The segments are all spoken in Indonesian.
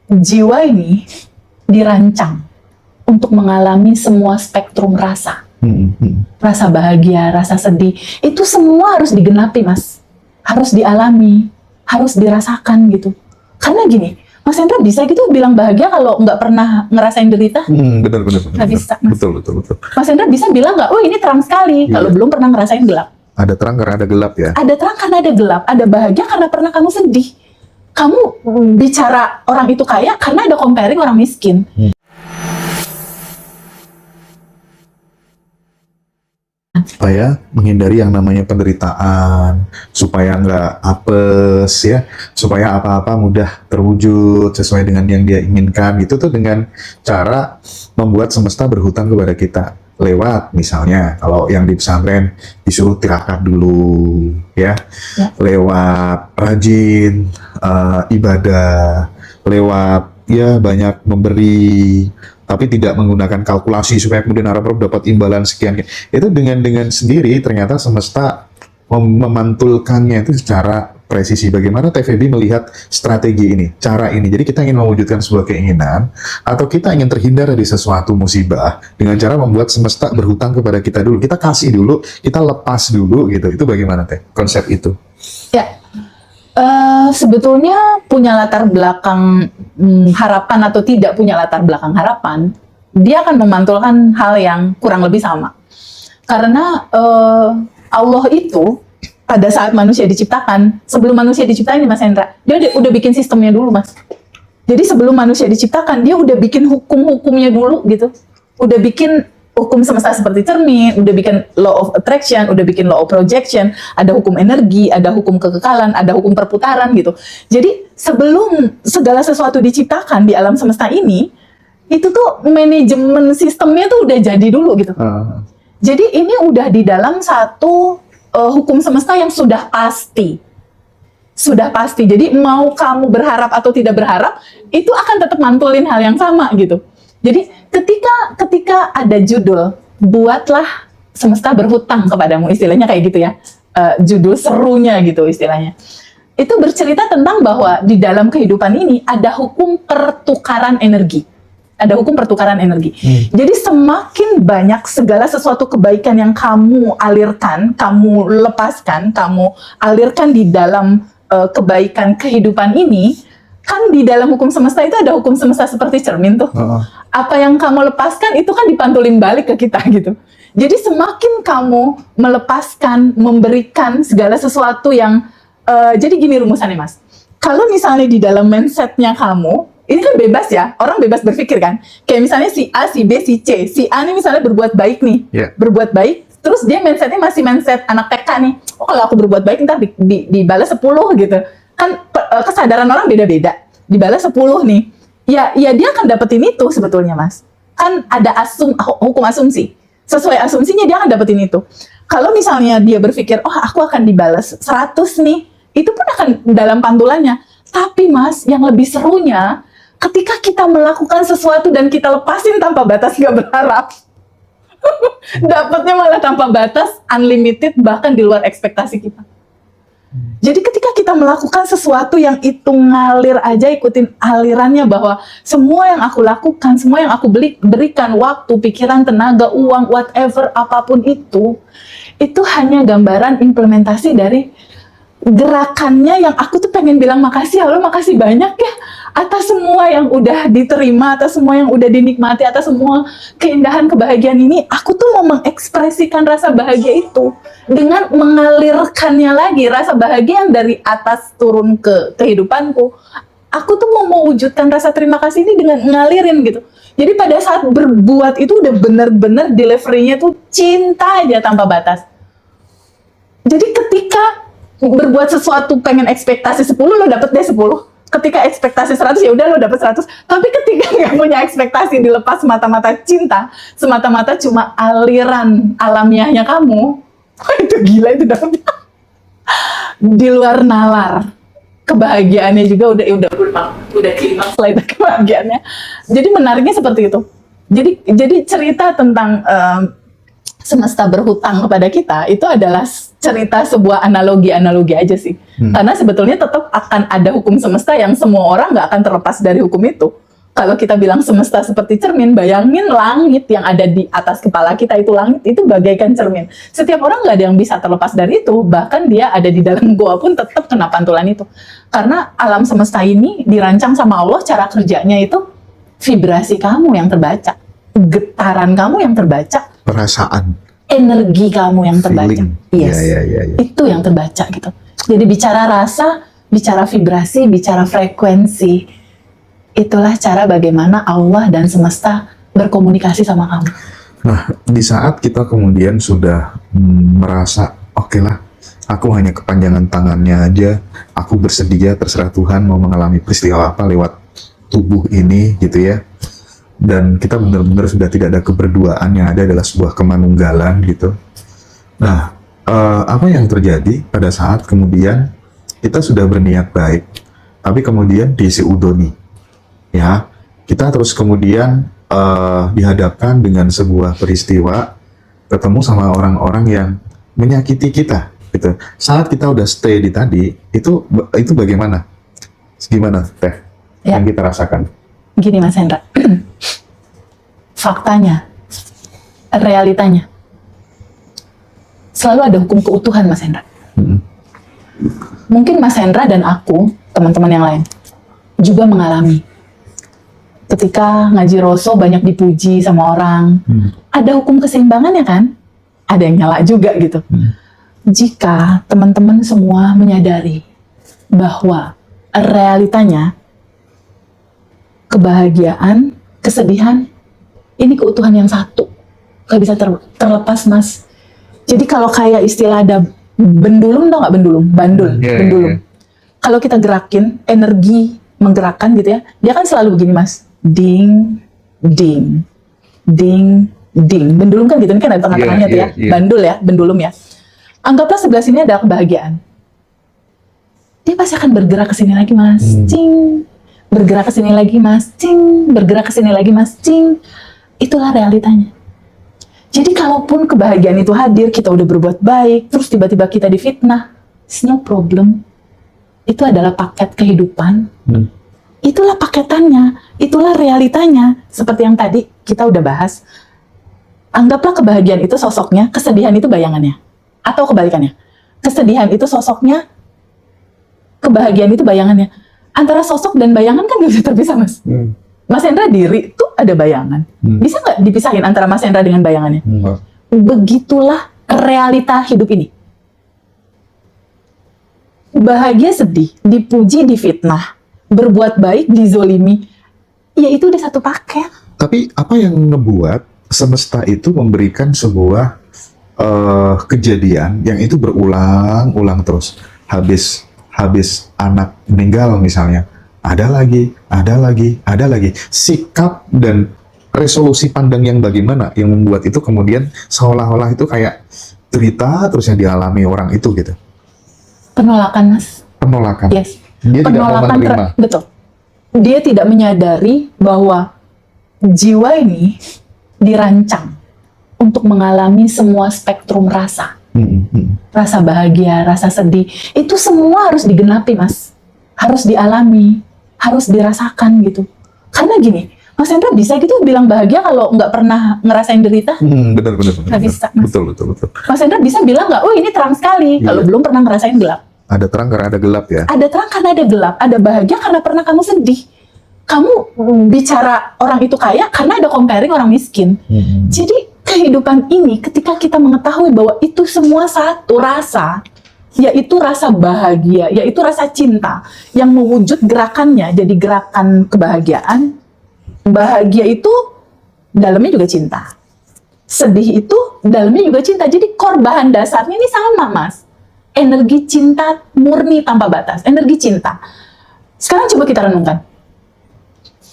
jiwa ini dirancang untuk mengalami semua spektrum rasa. Rasa bahagia, rasa sedih, itu semua harus digenapi, Mas. Harus dialami, harus dirasakan gitu. Karena gini, Mas Hendra bisa gitu bilang bahagia kalau nggak pernah ngerasain derita? Benar. Nggak bisa, Mas. Betul. Mas Hendra bisa bilang nggak, oh ini terang sekali, kalau belum pernah ngerasain gelap. Ada terang karena ada gelap ya. Ada terang karena ada gelap, ada bahagia karena pernah kamu sedih. Kamu bicara orang itu kaya karena ada comparing orang miskin. Supaya menghindari yang namanya penderitaan, supaya nggak apes ya, supaya apa-apa mudah terwujud sesuai dengan yang dia inginkan. Itu tuh dengan cara membuat semesta berhutang kepada kita. Lewat misalnya kalau yang di pesantren disuruh tirakat dulu ya. Lewat rajin ibadah, lewat ya banyak memberi, tapi tidak menggunakan kalkulasi supaya kemudian harap dapat imbalan sekian. Itu dengan sendiri ternyata semesta memantulkannya itu secara presisi. Bagaimana TVB melihat strategi ini, cara ini? Jadi kita ingin mewujudkan sebuah keinginan, atau kita ingin terhindar dari sesuatu musibah dengan cara membuat semesta berhutang kepada kita dulu. Kita kasih dulu, kita lepas dulu gitu. Itu bagaimana Teh konsep itu? Ya, sebetulnya punya latar belakang harapan atau tidak punya latar belakang harapan, dia akan memantulkan hal yang kurang lebih sama. Karena Allah itu pada saat manusia diciptakan, sebelum manusia diciptain Mas Hendra, dia udah bikin sistemnya dulu, Mas. Jadi sebelum manusia diciptakan, dia udah bikin hukum-hukumnya dulu gitu. Udah bikin hukum semesta seperti cermin, udah bikin law of attraction, udah bikin law of projection, ada hukum energi, ada hukum kekekalan, ada hukum perputaran gitu. Jadi sebelum segala sesuatu diciptakan di alam semesta ini, itu tuh manajemen sistemnya tuh udah jadi dulu gitu. Jadi ini udah di dalam satu hukum semesta yang sudah pasti. Sudah pasti. Jadi mau kamu berharap atau tidak berharap, itu akan tetap mantulin hal yang sama gitu. Jadi ketika ada judul, buatlah semesta berhutang kepadamu, istilahnya kayak gitu ya. Judul serunya gitu istilahnya. Itu bercerita tentang bahwa di dalam kehidupan ini ada hukum pertukaran energi. Ada hukum pertukaran energi. Jadi semakin banyak segala sesuatu kebaikan yang kamu alirkan, kamu lepaskan, kamu alirkan di dalam kebaikan kehidupan ini, kan di dalam hukum semesta itu ada hukum semesta seperti cermin tuh. Apa yang kamu lepaskan itu kan dipantulin balik ke kita gitu. Jadi semakin kamu melepaskan, memberikan segala sesuatu yang jadi gini rumusannya Mas. Kalau misalnya di dalam mindsetnya kamu, ini kan bebas ya, orang bebas berpikir kan. Kayak misalnya si A, si B, si C. Si A nih misalnya berbuat baik nih, berbuat baik, terus dia mindsetnya masih mindset anak TK nih. Oh kalau aku berbuat baik ntar dibalas 10 gitu. Kan kesadaran orang beda-beda. Dibalas 10 nih. Ya dia akan dapetin itu sebetulnya Mas. Kan ada hukum asumsi. Sesuai asumsinya dia akan dapetin itu. Kalau misalnya dia berpikir, oh aku akan dibalas 100 nih, itu pun akan dalam pantulannya. Tapi Mas, yang lebih serunya, ketika kita melakukan sesuatu dan kita lepasin tanpa batas, nggak berharap, dapatnya malah tanpa batas, unlimited, bahkan di luar ekspektasi kita. Jadi ketika kita melakukan sesuatu yang itu ngalir aja, ikutin alirannya, bahwa semua yang aku lakukan, semua yang aku berikan, waktu, pikiran, tenaga, uang, whatever, apapun itu hanya gambaran implementasi dari gerakannya yang aku tuh pengen bilang makasih Allah, makasih banyak ya atas semua yang udah diterima, atas semua yang udah dinikmati, atas semua keindahan kebahagiaan ini. Aku tuh mau mengekspresikan rasa bahagia itu dengan mengalirkannya lagi, rasa bahagia yang dari atas turun ke kehidupanku. Aku tuh mau mewujudkan rasa terima kasih ini dengan ngalirin gitu. Jadi pada saat berbuat itu udah bener-bener delivery-nya tuh cinta aja tanpa batas. Jadi ketika berbuat sesuatu pengen ekspektasi 10, lo dapet deh 10. Ketika ekspektasi 100, ya udah lo dapet 100. Tapi ketika nggak punya ekspektasi, dilepas semata-mata cinta, semata-mata cuma aliran alamiahnya kamu, itu gila itu dapetnya. Di luar nalar. Kebahagiaannya juga udah klimaks lah itu kebahagiaannya. Jadi menariknya seperti itu. Jadi cerita tentang semesta berhutang kepada kita itu adalah cerita sebuah analogi aja sih. Karena sebetulnya tetap akan ada hukum semesta yang semua orang nggak akan terlepas dari hukum itu. Kalau kita bilang semesta seperti cermin, bayangin langit yang ada di atas kepala kita, itu langit itu bagaikan cermin. Setiap orang nggak ada yang bisa terlepas dari itu, bahkan dia ada di dalam goa pun tetap kena pantulan itu. Karena alam semesta ini dirancang sama Allah, cara kerjanya itu vibrasi kamu yang terbaca, getaran kamu yang terbaca, Perasaan, energi kamu yang terbaca. feeling. Yes. Ya. Itu yang terbaca gitu. Jadi bicara rasa, bicara vibrasi, bicara frekuensi, itulah cara bagaimana Allah dan semesta berkomunikasi sama kamu. Nah, di saat kita kemudian sudah merasa, oke lah, aku hanya kepanjangan tangannya aja, aku bersedia, terserah Tuhan mau mengalami peristiwa apa lewat tubuh ini gitu ya. Dan kita benar-benar sudah tidak ada keberduaan, yang ada adalah sebuah kemanunggalan gitu. Nah, apa yang terjadi pada saat kemudian kita sudah berniat baik, tapi kemudian diisi udoni, ya, kita terus kemudian dihadapkan dengan sebuah peristiwa, ketemu sama orang-orang yang menyakiti kita, gitu. Saat kita udah stay di tadi, itu bagaimana? Gimana, Teh, Ya. yang kita rasakan? Gini Mas Hendra, faktanya, realitanya, selalu ada hukum keutuhan Mas Hendra. Mungkin Mas Hendra dan aku, teman-teman yang lain, juga mengalami. Ketika ngaji Roso banyak dipuji sama orang, ada hukum keseimbangannya kan? Ada yang nyala juga gitu. Jika teman-teman semua menyadari bahwa realitanya kebahagiaan, kesedihan, ini keutuhan yang satu, gak bisa terlepas Mas. Jadi kalau kayak istilah ada bendulum, tau gak bendulum? Bandul, bendulum. Kalau kita gerakin, energi menggerakkan gitu ya, dia kan selalu begini Mas. Ding, ding, ding, ding. Bendulum kan gitu, ini kan ada tengah-tengahnya tuh ya. Bandul ya, bendulum ya. Anggaplah sebelah sini ada kebahagiaan. Dia pasti akan bergerak ke sini lagi Mas. Cing. Bergerak ke sini lagi Mas. Cing. Bergerak ke sini lagi Mas. Cing. Itulah realitanya. Jadi kalaupun kebahagiaan itu hadir, kita udah berbuat baik, terus tiba-tiba kita difitnah, it's no problem. Itu adalah paket kehidupan. Itulah paketannya, itulah realitanya. Seperti yang tadi kita udah bahas. Anggaplah kebahagiaan itu sosoknya, kesedihan itu bayangannya. Atau kebalikannya. Kesedihan itu sosoknya, kebahagiaan itu bayangannya. Antara sosok dan bayangan kan gak bisa terpisah Mas. Mas Hendra diri tuh ada bayangan. Bisa nggak dipisahin antara Mas Hendra dengan bayangannya? Begitulah realita hidup ini. Bahagia sedih, dipuji difitnah, berbuat baik dizolimi, ya itu udah satu paket. Tapi apa yang ngebuat semesta itu memberikan sebuah kejadian yang itu berulang-ulang terus? Habis anak meninggal misalnya, ada lagi. Sikap dan resolusi pandang yang bagaimana yang membuat itu kemudian seolah-olah itu kayak cerita terus yang dialami orang itu gitu. Penolakan Mas. Penolakan. Yes. Dia tidak mau Penolakan menerima. betul. Dia tidak menyadari bahwa jiwa ini dirancang untuk mengalami semua spektrum rasa. Rasa bahagia, rasa sedih, itu semua harus digenapi Mas. Harus dialami, harus dirasakan gitu. Karena gini, Mas Hendra bisa gitu bilang bahagia kalau nggak pernah ngerasain derita? Benar. Nggak bisa, Mas. Betul. Mas Hendra bisa bilang nggak, oh ini terang sekali, kalau belum pernah ngerasain gelap. Ada terang karena ada gelap ya. Ada terang karena ada gelap, ada bahagia karena pernah kamu sedih. Kamu bicara orang itu kaya karena ada comparing orang miskin. Jadi kehidupan ini ketika kita mengetahui bahwa itu semua satu rasa, yaitu rasa bahagia, yaitu rasa cinta yang mewujud gerakannya jadi gerakan kebahagiaan. Bahagia itu dalamnya juga cinta. Sedih itu dalamnya juga cinta. Jadi korban dasarnya ini sama Mas. Energi cinta murni tanpa batas. Energi cinta. Sekarang coba kita renungkan.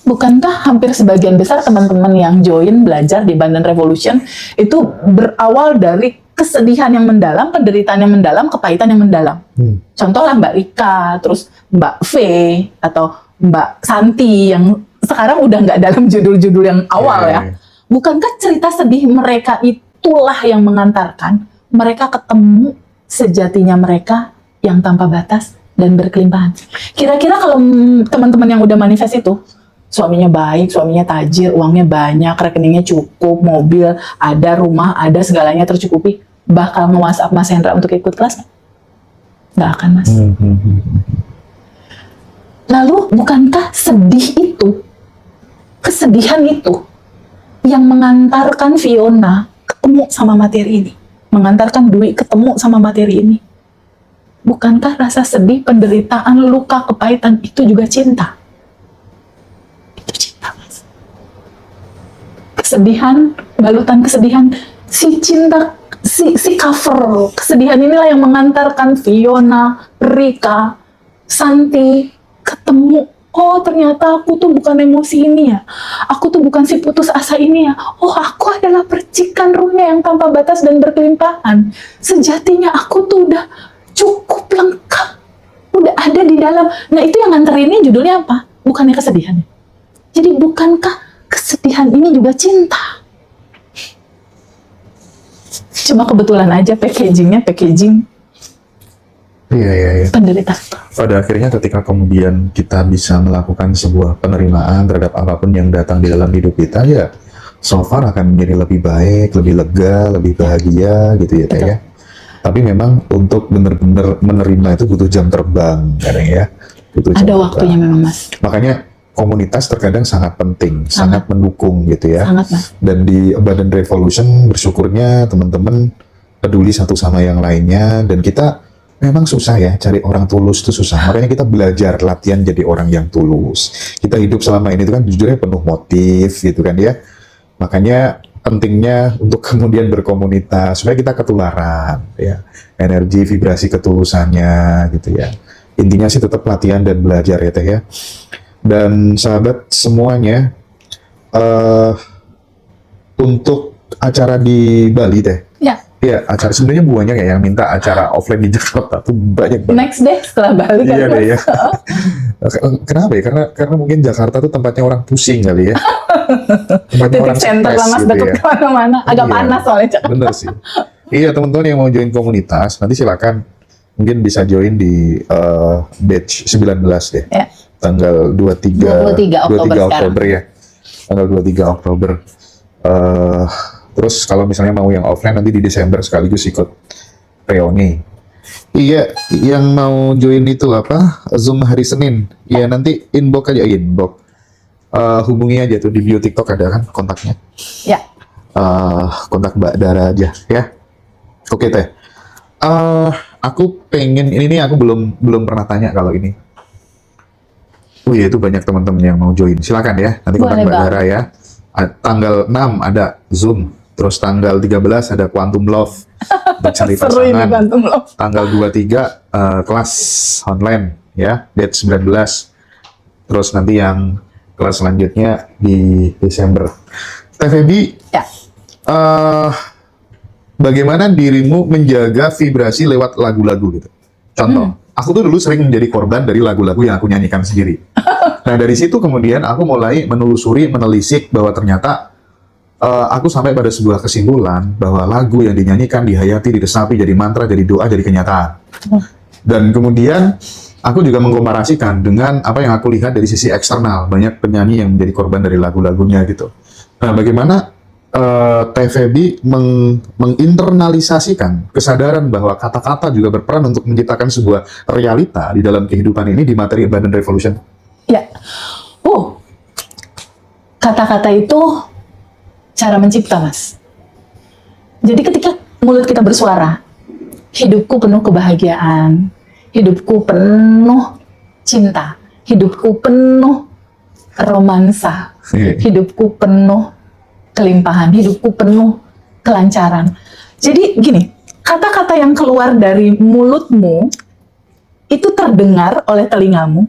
Bukankah hampir sebagian besar teman-teman yang join belajar di Bandan Revolution itu berawal dari kesedihan yang mendalam, penderitaan yang mendalam, kepahitan yang mendalam. Contohlah Mbak Rika, terus Mbak V, atau Mbak Santi yang sekarang udah nggak dalam judul-judul yang awal ya. Bukankah cerita sedih mereka itulah yang mengantarkan mereka ketemu sejatinya mereka yang tanpa batas dan berkelimpahan. Kira-kira kalau teman-teman yang udah manifest itu, suaminya baik, suaminya tajir, uangnya banyak, rekeningnya cukup, mobil ada, rumah ada, segalanya tercukupi, bakal nge-WhatsApp Mas Hendra untuk ikut kelas? Nggak akan, Mas. Lalu bukankah sedih itu, kesedihan itu, yang mengantarkan Fiona ketemu sama materi ini, mengantarkan Dwi ketemu sama materi ini? Bukankah rasa sedih, penderitaan, luka, kepahitan itu juga cinta? Itu cinta, Mas. Kesedihan, balutan kesedihan, si cinta, si cover kesedihan inilah yang mengantarkan Fiona, Rika, Santi ketemu. Oh, ternyata aku tuh bukan emosi ini ya. Aku tuh bukan si putus asa ini ya. Oh, aku adalah percikan ruhnya yang tanpa batas dan berkelimpahan. Sejatinya aku tuh udah cukup lengkap. Udah ada di dalam. Nah, itu yang nganterinnya judulnya apa? Bukannya kesedihan. Jadi, bukankah kesedihan ini juga cinta? Cuma kebetulan aja packaging Iya. penderitaan. Pada akhirnya ketika kemudian kita bisa melakukan sebuah penerimaan terhadap apapun yang datang di dalam hidup kita, ya so far akan menjadi lebih baik, lebih lega, lebih bahagia gitu ya Teh ya. Tapi memang untuk benar-benar menerima itu butuh jam terbang kadang ya. Butuh jam Ada terbang. waktunya memang, Mas. Makanya komunitas terkadang sangat penting, sangat mendukung gitu ya. Sangat, Mas. Dan di Abundant Revolution bersyukurnya teman-teman peduli satu sama yang lainnya, dan kita memang susah ya cari orang tulus itu susah. Makanya kita belajar latihan jadi orang yang tulus. Kita hidup selama ini itu kan jujurnya penuh motif gitu kan ya. Makanya pentingnya untuk kemudian berkomunitas supaya kita ketularan ya, energi vibrasi ketulusannya gitu ya. Intinya sih tetap latihan dan belajar ya Teh ya. Dan sahabat semuanya, untuk acara di Bali Teh. Ya, acara sebenarnya banyak ya yang minta acara offline di Jakarta tuh banyak banget. Next deh setelah Bali kan. Iya deh ya. Mas? Kenapa ya? Karena mungkin Jakarta tuh tempatnya orang pusing kali ya. Tempatnya orang Titik center lah, Mas, gitu deket ya. kemana-mana. Agak Iya, panas soalnya. Bener sih. Iya, teman-teman yang mau join komunitas, nanti silakan mungkin bisa join di batch 19 deh. Ya. Tanggal 23 23 Oktober ya. Tanggal 23 Oktober. Terus kalau misalnya mau yang offline nanti di Desember sekaligus ikut reuni. Iya, yang mau join itu apa? Zoom hari Senin. Iya, nanti inbox aja, hubungi aja tuh di bio TikTok ada kan kontaknya. Ya. Kontak Mbak Dara aja ya. Oke Teh. Aku pengen ini nih, aku belum pernah tanya kalau ini. Oh iya, itu banyak teman-teman yang mau join. Silakan ya, nanti kontak Boleh, Mbak Bang. Dara ya. Tanggal 6 ada Zoom, terus tanggal 13 ada Quantum Love untuk cari Seru ini pasangan. Quantum Love. Tanggal 23 kelas online ya, date 19. Terus nanti yang kelas selanjutnya di Desember. Teh Febi, Ya. bagaimana dirimu menjaga vibrasi lewat lagu-lagu gitu? Contoh, aku tuh dulu sering menjadi korban dari lagu-lagu yang aku nyanyikan sendiri. Nah, dari situ kemudian aku mulai menelusuri, menelisik bahwa ternyata aku sampai pada sebuah kesimpulan bahwa lagu yang dinyanyikan, dihayati, diresapi, jadi mantra, jadi doa, jadi kenyataan. Dan kemudian aku juga mengkomparasikan dengan apa yang aku lihat dari sisi eksternal. Banyak penyanyi yang menjadi korban dari lagu-lagunya gitu. Nah, bagaimana Teh Febi menginternalisasikan kesadaran bahwa kata-kata juga berperan untuk menciptakan sebuah realita di dalam kehidupan ini di materi Abundant Revolution? Ya. Kata-kata itu cara mencipta, Mas. Jadi ketika mulut kita bersuara, hidupku penuh kebahagiaan, hidupku penuh cinta, hidupku penuh romansa, hidupku penuh kelimpahan, hidupku penuh kelancaran. Jadi gini, kata-kata yang keluar dari mulutmu itu terdengar oleh telingamu,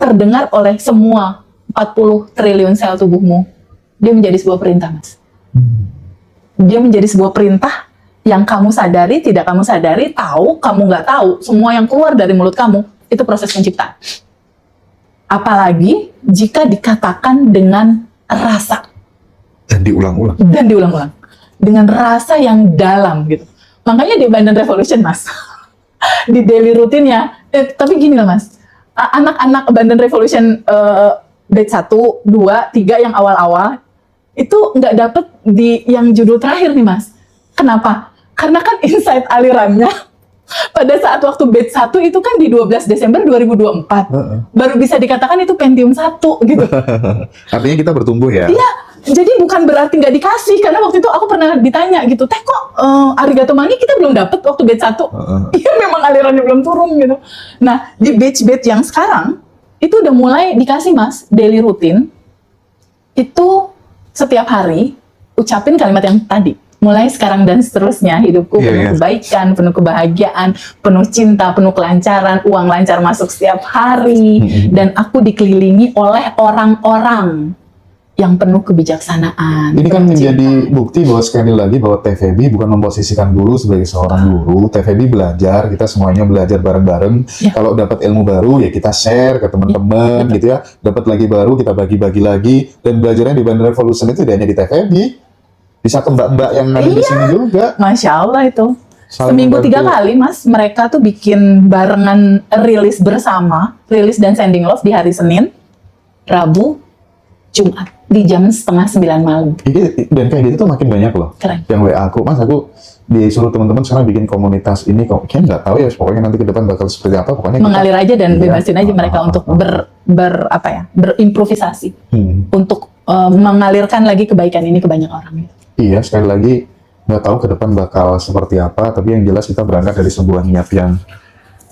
terdengar oleh semua 40 triliun sel tubuhmu. Dia menjadi sebuah perintah, Mas. Dia menjadi sebuah perintah yang kamu sadari, tidak kamu sadari, tahu, kamu nggak tahu. Semua yang keluar dari mulut kamu, itu proses penciptaan. Apalagi jika dikatakan dengan rasa. Dan diulang-ulang. Dan diulang-ulang. Dengan rasa yang dalam, gitu. Makanya di Abundant Revolution, Mas. di daily rutinnya. Tapi gini lah Mas, anak-anak Abundant Revolution batch 1, 2, 3 yang awal-awal itu nggak dapet di yang judul terakhir nih Mas. Kenapa? Karena kan insight alirannya pada saat waktu batch 1 itu kan di 12 Desember 2024. Baru bisa dikatakan itu Pentium 1 gitu. Artinya kita bertumbuh ya. Iya, jadi bukan berarti nggak dikasih, karena waktu itu aku pernah ditanya gitu, teh kok Arigato Mani kita belum dapet waktu batch 1. Iya memang alirannya belum turun gitu. Nah di batch-batch yang sekarang itu udah mulai dikasih Mas daily rutin itu setiap hari ucapin kalimat yang tadi. Mulai sekarang dan seterusnya hidupku penuh kebaikan, penuh kebahagiaan, penuh cinta, penuh kelancaran, uang lancar masuk setiap hari, dan aku dikelilingi oleh orang-orang yang penuh kebijaksanaan. Ini kan menjadi bukti bahwa sekali lagi bahwa TVB bukan memposisikan guru sebagai seorang guru. TVB belajar, kita semuanya belajar bareng-bareng. Kalau dapat ilmu baru ya kita share ke teman-teman gitu ya. Dapat lagi baru kita bagi-bagi lagi. Dan belajarnya di Abundant Revolution itu tidak hanya di TVB. Bisa ke mbak-mbak yang ada di sini juga. Masya Allah itu. Saling Seminggu membantu. 3 kali Mas, mereka tuh bikin barengan rilis bersama, rilis dan sending love di hari Senin, Rabu, Jumat di jam 8:30 malam. Dan kayak gitu tuh makin banyak loh. Keren. Yang WA aku, Mas aku disuruh teman-teman sekarang bikin komunitas ini kok kayaknya nggak tahu ya, pokoknya nanti ke depan bakal seperti apa, pokoknya Mengalir aja dan Iya. bebasin aja mereka untuk berimprovisasi, untuk mengalirkan lagi kebaikan ini ke banyak orang. Iya, sekali lagi nggak tahu ke depan bakal seperti apa, tapi yang jelas kita berangkat dari sebuah niat yang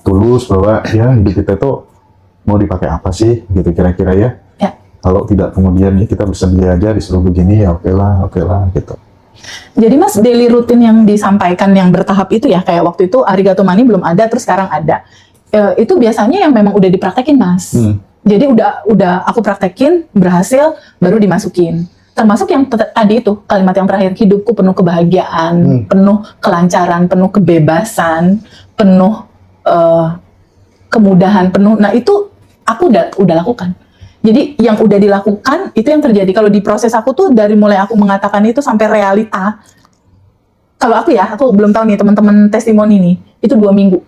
tulus bahwa ya hidup kita itu mau dipakai apa sih gitu kira-kira ya. Ya. Kalau tidak kemudian ya kita bersedia aja disuruh begini ya oke lah gitu. Jadi Mas, daily rutin yang disampaikan yang bertahap itu ya, kayak waktu itu Arigato Mani belum ada, terus sekarang ada. Itu biasanya yang memang udah dipraktekin Mas. Jadi udah aku praktekin, berhasil, baru dimasukin. Termasuk yang tadi itu, kalimat yang terakhir, hidupku penuh kebahagiaan, penuh kelancaran, penuh kebebasan, penuh kemudahan, penuh. Nah itu aku udah lakukan. Jadi yang udah dilakukan, itu yang terjadi. Kalau di proses aku tuh, dari mulai aku mengatakan itu sampai realita, kalau aku ya, aku belum tahu nih teman-teman testimoni nih, itu 2 minggu.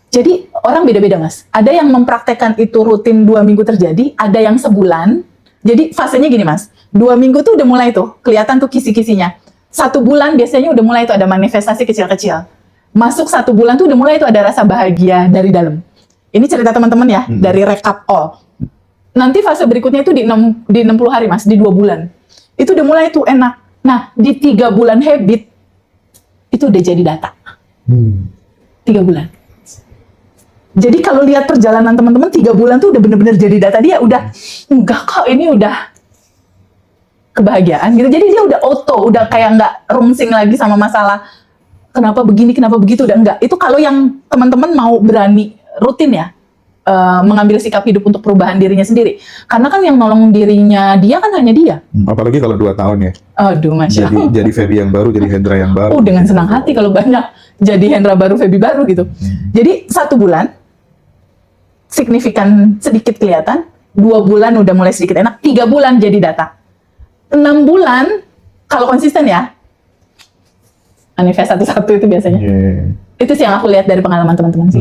Jadi orang beda-beda Mas. Ada yang mempraktekkan itu rutin 2 minggu terjadi, ada yang sebulan. Jadi fasenya gini Mas, 2 minggu tuh udah mulai tuh, kelihatan tuh kisi-kisinya. 1 bulan biasanya udah mulai tuh ada manifestasi kecil-kecil. Masuk 1 bulan tuh udah mulai tuh ada rasa bahagia dari dalam. Ini cerita teman-teman ya, dari recap all. Nanti fase berikutnya itu di 60 hari Mas, di 2 bulan. Itu udah mulai tuh enak. Nah, di 3 bulan habit, itu udah jadi data. 3 bulan. Jadi kalau lihat perjalanan teman-teman 3 bulan tuh udah bener-bener jadi data dia, udah enggak kok ini udah kebahagiaan gitu. Jadi dia udah auto, udah kayak nggak rungsing lagi sama masalah kenapa begini, kenapa begitu, udah enggak. Itu kalau yang teman-teman mau berani rutin ya, mengambil sikap hidup untuk perubahan dirinya sendiri. Karena kan yang nolong dirinya dia kan hanya dia. Apalagi kalau 2 tahun ya. Aduh, Masya Allah. Jadi Feby yang baru, jadi Hendra yang baru. Dengan senang hati kalau banyak jadi Hendra baru, Feby baru gitu. Jadi 1 bulan signifikan sedikit kelihatan, 2 bulan udah mulai sedikit enak, 3 bulan jadi data. 6 bulan kalau konsisten ya, manifest satu-satu itu biasanya. Itu sih yang aku lihat dari pengalaman teman-teman sih.